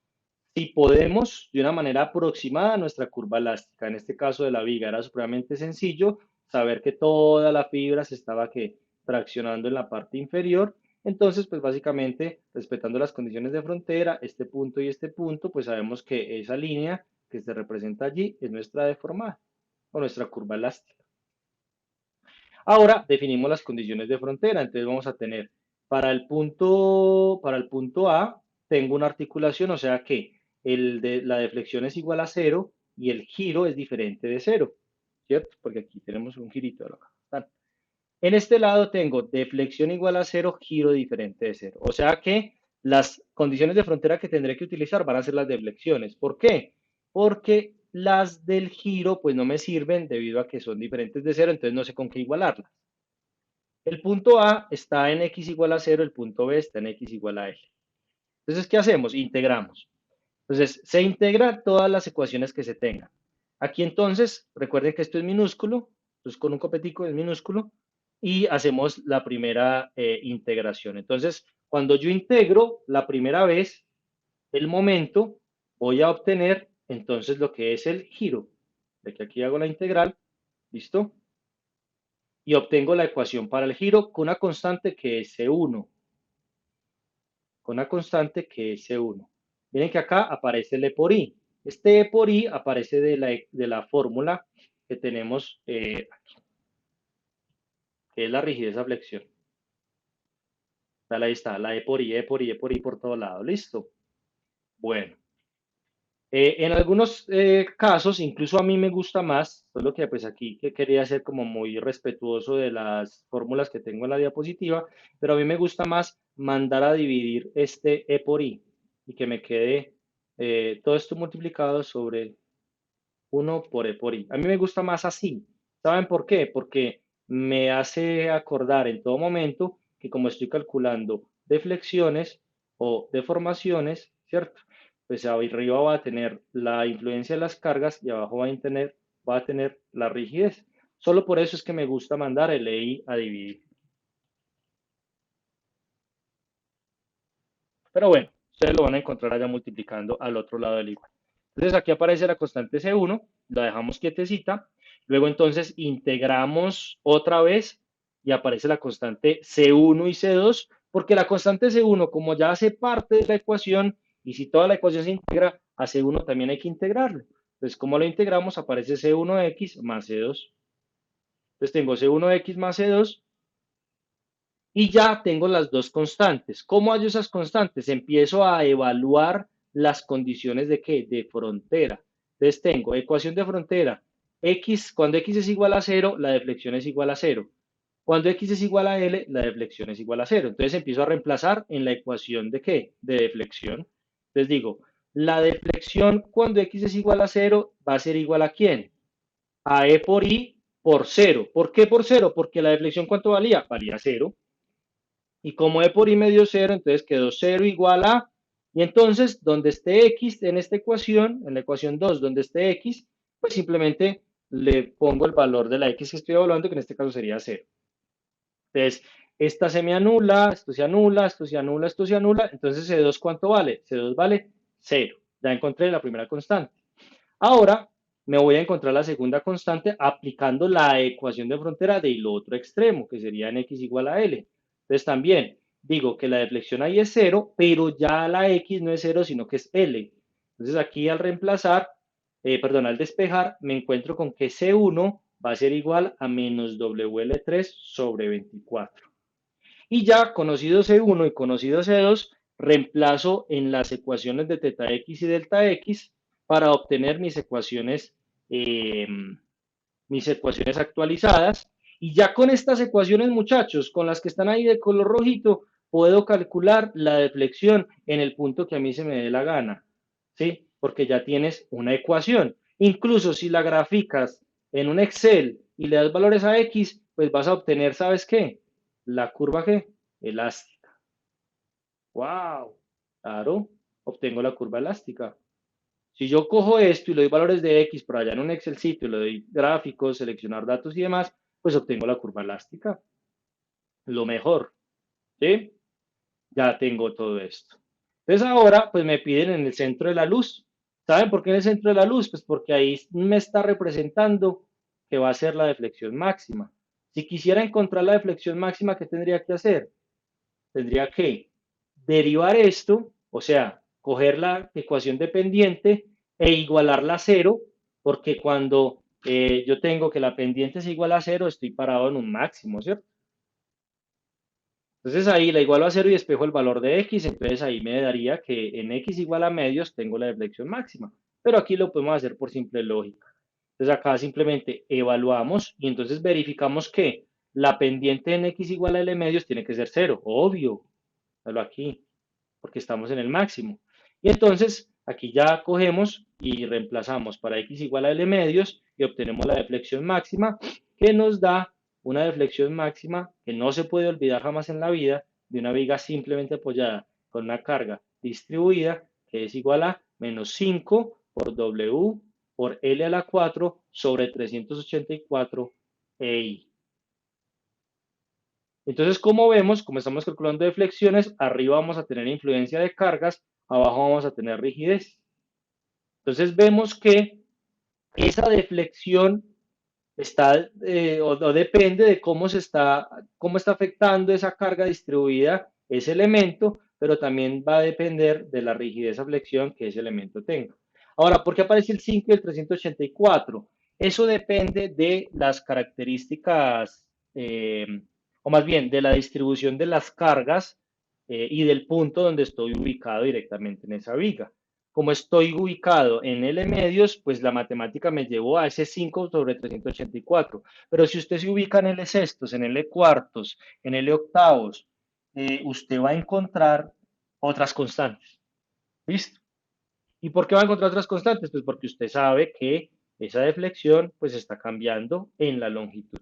si podemos, de una manera aproximada nuestra curva elástica. En este caso de la viga era supremamente sencillo saber que toda la fibra se estaba que traccionando en la parte inferior. Entonces, pues básicamente, respetando las condiciones de frontera, este punto, pues sabemos que esa línea que se representa allí es nuestra deformada o nuestra curva elástica. Ahora definimos las condiciones de frontera. Entonces vamos a tener para el punto A, tengo una articulación, o sea que la deflexión es igual a cero y el giro es diferente de cero, ¿cierto? Porque aquí tenemos un girito. En este lado tengo deflexión igual a cero, giro diferente de cero. O sea que las condiciones de frontera que tendré que utilizar van a ser las deflexiones. ¿Por qué? Porque las del giro pues no me sirven debido a que son diferentes de cero, entonces no sé con qué igualarlas. El punto A está en x igual a cero, el punto B está en x igual a L. Entonces, ¿qué hacemos? Integramos. Entonces, se integran todas las ecuaciones que se tengan. Aquí entonces, recuerden que esto es minúsculo, entonces con un copetico es minúsculo, y hacemos la primera integración. Entonces, cuando yo integro la primera vez el momento, voy a obtener entonces lo que es el giro. De que aquí hago la integral, ¿listo? Y obtengo la ecuación para el giro con una constante que es C1, con una constante que es C1. Miren que acá aparece el E por I. Este E por I aparece de la fórmula que tenemos aquí, que es la rigidez a flexión. Ahí está, la E por I, E por I, E por I por todo lado. ¿Listo? Bueno. En algunos casos, incluso a mí me gusta más, solo que pues aquí que quería ser como muy respetuoso de las fórmulas que tengo en la diapositiva, pero a mí me gusta más mandar a dividir este E por I y que me quede todo esto multiplicado sobre 1 por E por I. A mí me gusta más así. ¿Saben por qué? Porque me hace acordar en todo momento que como estoy calculando deflexiones o deformaciones, ¿cierto? Pues arriba va a tener la influencia de las cargas y abajo va a tener la rigidez. Solo por eso es que me gusta mandar el EI a dividir. Pero bueno, ustedes lo van a encontrar allá multiplicando al otro lado del igual. Entonces aquí aparece la constante C1, la dejamos quietecita. Luego entonces integramos otra vez y aparece la constante C1 y C2, porque la constante C1, como ya hace parte de la ecuación, y si toda la ecuación se integra, a C1 también hay que integrarlo. Entonces, como lo integramos, aparece C1x más C2. Entonces tengo C1x más C2 y ya tengo las dos constantes. ¿Cómo hallo esas constantes? Empiezo a evaluar las condiciones de qué? De frontera. Entonces tengo ecuación de frontera. X, cuando X es igual a cero, la deflexión es igual a cero. Cuando X es igual a L, la deflexión es igual a cero. Entonces empiezo a reemplazar en la ecuación de qué? De deflexión. Entonces digo, la deflexión cuando X es igual a cero va a ser igual a ¿quién? A E por I por cero. ¿Por qué por cero? Porque la deflexión ¿cuánto valía? Valía cero. Y como E por I me dio cero, entonces quedó cero igual a, y entonces donde esté X en esta ecuación, en la ecuación 2 donde esté X, pues simplemente le pongo el valor de la X que estoy evaluando, que en este caso sería cero. Entonces, esta se me anula, esto se anula, esto se anula, esto se anula, entonces C2 ¿cuánto vale? C2 vale cero. Ya encontré la primera constante. Ahora me voy a encontrar la segunda constante aplicando la ecuación de frontera del otro extremo, que sería en x igual a L. Entonces también digo que la deflexión ahí es cero, pero ya la x no es cero, sino que es L. Entonces aquí al reemplazar, perdón, al despejar, me encuentro con que C1 va a ser igual a menos WL3 sobre 24. Y ya conocido C1 y conocido C2, reemplazo en las ecuaciones de teta x y delta x para obtener eh, mis ecuaciones actualizadas. Y ya con estas ecuaciones, muchachos, con las que están ahí de color rojito, puedo calcular la deflexión en el punto que a mí se me dé la gana. ¿Sí? Porque ya tienes una ecuación. Incluso si la graficas en un Excel y le das valores a X, pues vas a obtener, ¿sabes qué? La curva que elástica. ¡Wow! Claro, obtengo la curva elástica. Si yo cojo esto y le doy valores de X por allá en un Excel sitio, le doy gráficos, seleccionar datos y demás, pues obtengo la curva elástica. Lo mejor, ¿sí? Ya tengo todo esto. Entonces ahora, pues me piden en el centro de la luz. ¿Saben por qué en el centro de la luz? Pues porque ahí me está representando que va a ser la deflexión máxima. Si quisiera encontrar la deflexión máxima, ¿qué tendría que hacer? Tendría que derivar esto, o sea, coger la ecuación de pendiente e igualarla a cero, porque cuando yo tengo que la pendiente es igual a cero, estoy parado en un máximo, ¿cierto? Entonces ahí la igualo a cero y despejo el valor de x, entonces ahí me daría que en x igual a medios tengo la deflexión máxima, pero aquí lo podemos hacer por simple lógica. Entonces acá simplemente evaluamos y entonces verificamos que la pendiente en x igual a l medios tiene que ser cero, obvio, aquí, porque estamos en el máximo. Y entonces aquí ya cogemos y reemplazamos para x igual a l medios y obtenemos la deflexión máxima que nos da una deflexión máxima que no se puede olvidar jamás en la vida de una viga simplemente apoyada con una carga distribuida que es igual a menos 5 por W por L a la 4 sobre 384 EI. Entonces, como vemos, como estamos calculando deflexiones, arriba vamos a tener influencia de cargas, abajo vamos a tener rigidez. Entonces, vemos que esa deflexión está o depende de cómo está afectando esa carga distribuida ese elemento, pero también va a depender de la rigidez a flexión que ese elemento tenga. Ahora, ¿por qué aparece el 5 y el 384? Eso depende de las características, o más bien de la distribución de las cargas y del punto donde estoy ubicado directamente en esa viga. Como estoy ubicado en L medios, pues la matemática me llevó a ese 5 sobre 384. Pero si usted se ubica en L sextos, en L cuartos, en L octavos, usted va a encontrar otras constantes. ¿Listo? ¿Y por qué va a encontrar otras constantes? Pues porque usted sabe que esa deflexión pues está cambiando en la longitud.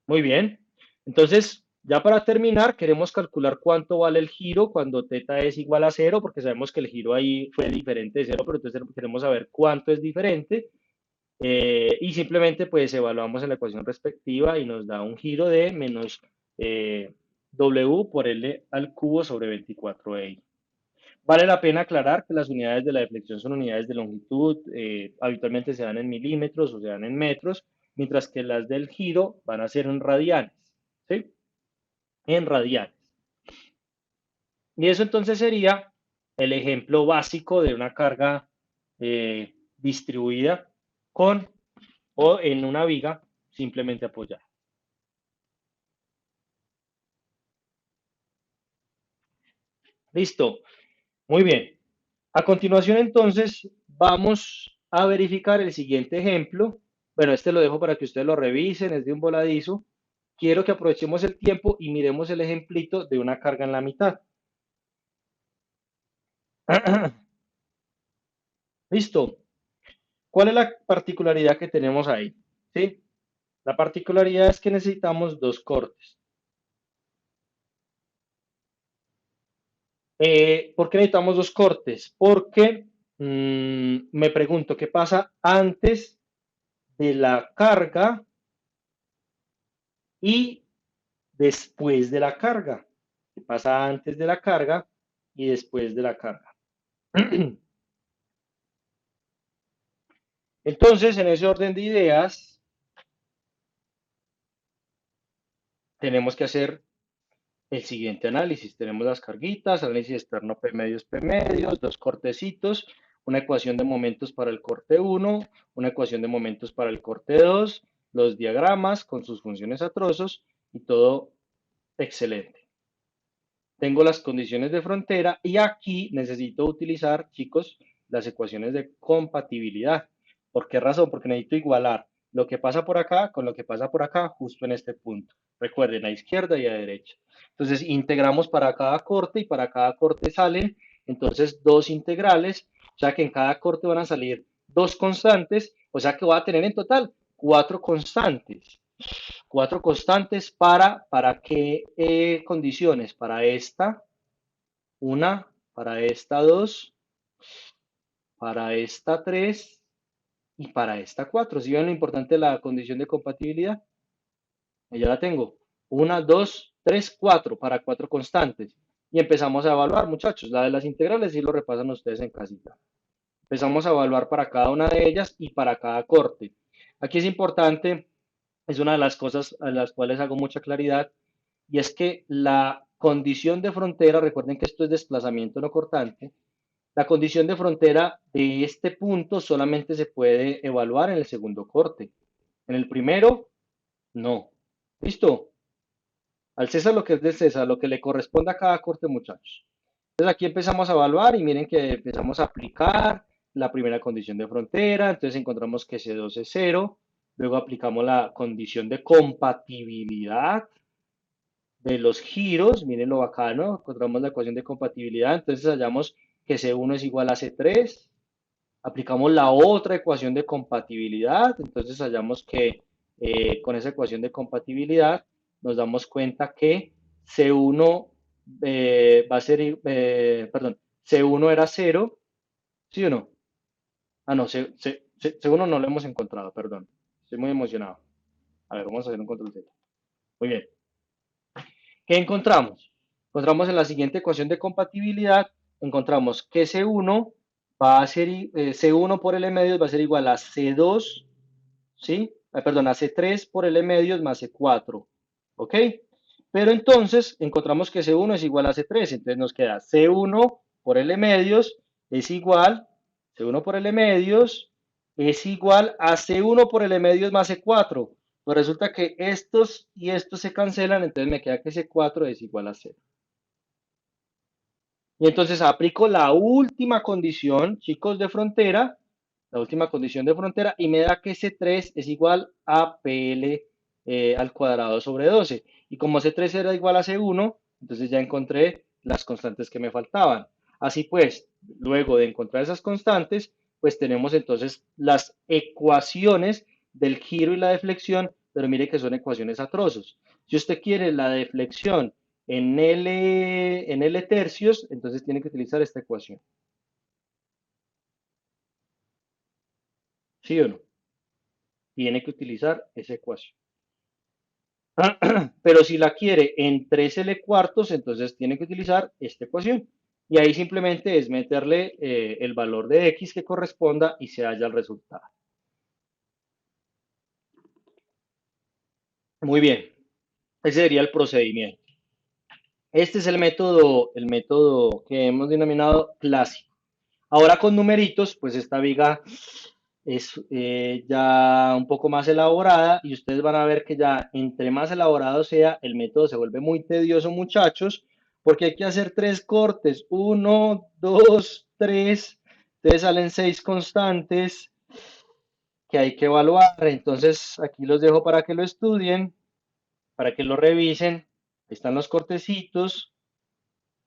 Muy bien. Entonces, ya para terminar, queremos calcular cuánto vale el giro cuando teta es igual a cero, porque sabemos que el giro ahí fue diferente de cero, pero entonces queremos saber cuánto es diferente. Y simplemente pues evaluamos en la ecuación respectiva y nos da un giro de menos W por L al cubo sobre 24i. Vale la pena aclarar que las unidades de la deflexión son unidades de longitud, habitualmente se dan en milímetros o se dan en metros, mientras que las del giro van a ser en radianes, ¿sí? En radianes. Y eso entonces sería el ejemplo básico de una carga distribuida con o en una viga simplemente apoyada. Listo, muy bien. A continuación entonces vamos a verificar el siguiente ejemplo. Bueno, este lo dejo para que ustedes lo revisen, es de un voladizo. Quiero que aprovechemos el tiempo y miremos el ejemplito de una carga en la mitad. Listo. ¿Cuál es la particularidad que tenemos ahí? ¿Sí? La particularidad es que necesitamos dos cortes. ¿Por qué necesitamos dos cortes? Porque me pregunto qué pasa antes de la carga y después de la carga. ¿Qué pasa antes de la carga y después de la carga? Entonces, en ese orden de ideas, tenemos que hacer el siguiente análisis. Tenemos las carguitas, análisis externo P medios, dos cortecitos, una ecuación de momentos para el corte 1, una ecuación de momentos para el corte 2, los diagramas con sus funciones a trozos y todo excelente. Tengo las condiciones de frontera y aquí necesito utilizar, chicos, las ecuaciones de compatibilidad. ¿Por qué razón? Porque necesito igualar lo que pasa por acá con lo que pasa por acá justo en este punto. Recuerden, a izquierda y a derecha. Entonces, integramos para cada corte y para cada corte salen, entonces, dos integrales, o sea que en cada corte van a salir dos constantes, o sea que voy a tener en total cuatro constantes. Cuatro constantes ¿para qué condiciones? Para esta, una, para esta, dos, para esta 3 y para esta 4. ¿Sí ven lo importante de la condición de compatibilidad? Ya la tengo. Una, 2, 3, 4 para 4 constantes. Y empezamos a evaluar, muchachos. La de las integrales sí lo repasan ustedes en casita. Empezamos a evaluar para cada una de ellas y para cada corte. Aquí es importante, es una de las cosas a las cuales hago mucha claridad, y es que la condición de frontera, recuerden que esto es desplazamiento no cortante, la condición de frontera de este punto solamente se puede evaluar en el segundo corte. En el primero, no. ¿Listo? Al César lo que es del César, lo que le corresponde a cada corte, muchachos. Entonces aquí empezamos a evaluar y miren que empezamos a aplicar la primera condición de frontera, entonces encontramos que C2 es 0, luego aplicamos la condición de compatibilidad de los giros, miren lo bacano, encontramos la ecuación de compatibilidad, entonces hallamos que C1 es igual a C3, aplicamos la otra ecuación de compatibilidad, entonces hallamos que con esa ecuación de compatibilidad nos damos cuenta que C1 va a ser, perdón, C1 era 0, ¿sí o no? Ah, no, C1 no lo hemos encontrado, perdón, estoy muy emocionado. A ver, vamos a hacer un control Z. Muy bien. ¿Qué encontramos? Encontramos en la siguiente ecuación de compatibilidad, encontramos que C1 va a ser, C1 por L medios va a ser igual a C2, ¿sí? Perdón, a C3 por L medios más C4, ¿ok? Pero entonces encontramos que C1 es igual a C3, entonces nos queda C1 por L medios es igual, C1 por L medios es igual a C1 por L medios más C4. Pues resulta que estos y estos se cancelan, entonces me queda que C4 es igual a 0. Y entonces aplico la última condición, chicos, de frontera, la última condición de frontera, y me da que C3 es igual a PL al cuadrado sobre 12. Y como C3 era igual a C1, entonces ya encontré las constantes que me faltaban. Así pues, luego de encontrar esas constantes, pues tenemos entonces las ecuaciones del giro y la deflexión, pero mire que son ecuaciones atrozos. Si usted quiere la deflexión en L tercios, entonces tiene que utilizar esta ecuación. ¿Sí o no? Tiene que utilizar esa ecuación. Pero si la quiere en 3L cuartos, entonces tiene que utilizar esta ecuación. Y ahí simplemente es meterle el valor de X que corresponda y se halla el resultado. Muy bien, ese sería el procedimiento. Este es el método que hemos denominado clásico. Ahora con numeritos, pues esta viga es ya un poco más elaborada y ustedes van a ver que ya entre más elaborado sea, el método se vuelve muy tedioso, muchachos, porque hay que hacer 3 cortes, uno, dos, tres, entonces salen 6 constantes que hay que evaluar. Entonces aquí los dejo para que lo estudien, para que lo revisen. Ahí están los cortecitos.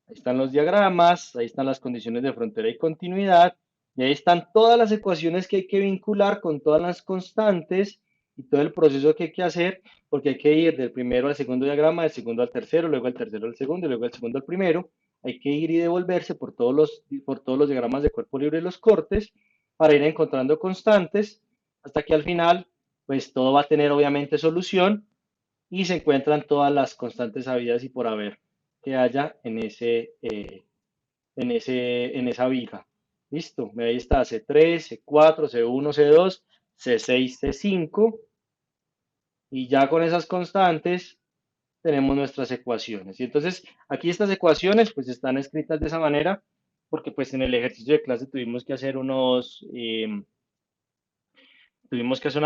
Ahí están los diagramas, ahí están las condiciones de frontera y continuidad, y ahí están todas las ecuaciones que hay que vincular con todas las constantes y todo el proceso que hay que hacer, porque hay que ir del primero al segundo diagrama, del segundo al tercero, luego al tercero al segundo, y luego del segundo al primero. Hay que ir y devolverse por todos los diagramas de cuerpo libre y los cortes para ir encontrando constantes, hasta que al final, pues todo va a tener obviamente solución y se encuentran todas las constantes habidas y por haber que haya en esa viga. Listo, ahí está C3, C4, C1, C2, C6, C5 y ya con esas constantes tenemos nuestras ecuaciones. Y entonces aquí estas ecuaciones pues están escritas de esa manera porque pues en el ejercicio de clase tuvimos que hacer unas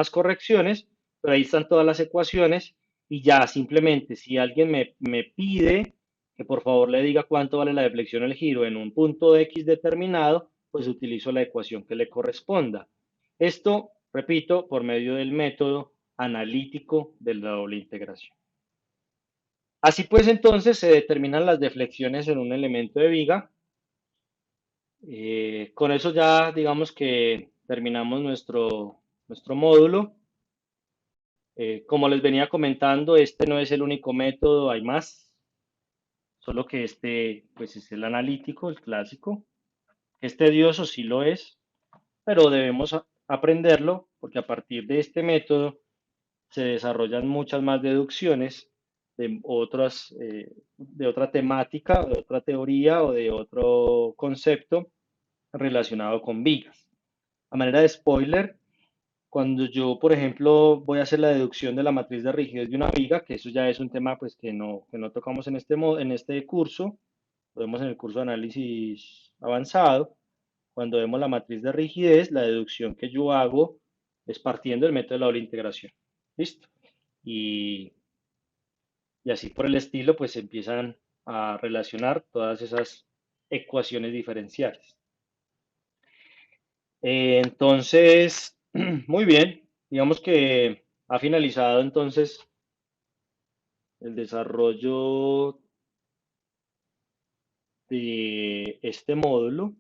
correcciones, pero ahí están todas las ecuaciones y ya simplemente si alguien me pide que por favor le diga cuánto vale la deflexión del giro en un punto X determinado, pues utilizo la ecuación que le corresponda. Esto, repito, por medio del método analítico de la doble integración. Así pues, entonces se determinan las deflexiones en un elemento de viga. Con eso ya digamos que terminamos nuestro módulo. Como les venía comentando, este no es el único método, hay más, solo que este pues es el analítico, el clásico. Es tedioso, sí lo es, pero debemos aprenderlo porque a partir de este método se desarrollan muchas más deducciones de otra temática, o de otra teoría o de otro concepto relacionado con vigas. A manera de spoiler, cuando yo, por ejemplo, voy a hacer la deducción de la matriz de rigidez de una viga, que eso ya es un tema pues que no tocamos en en este curso, lo vemos en el curso de análisis avanzado. Cuando vemos la matriz de rigidez, la deducción que yo hago es partiendo del método de la doble integración. ¿Listo? Y, y así por el estilo, pues se empiezan a relacionar todas esas ecuaciones diferenciales. Entonces, muy bien, digamos que ha finalizado entonces el desarrollo de este módulo.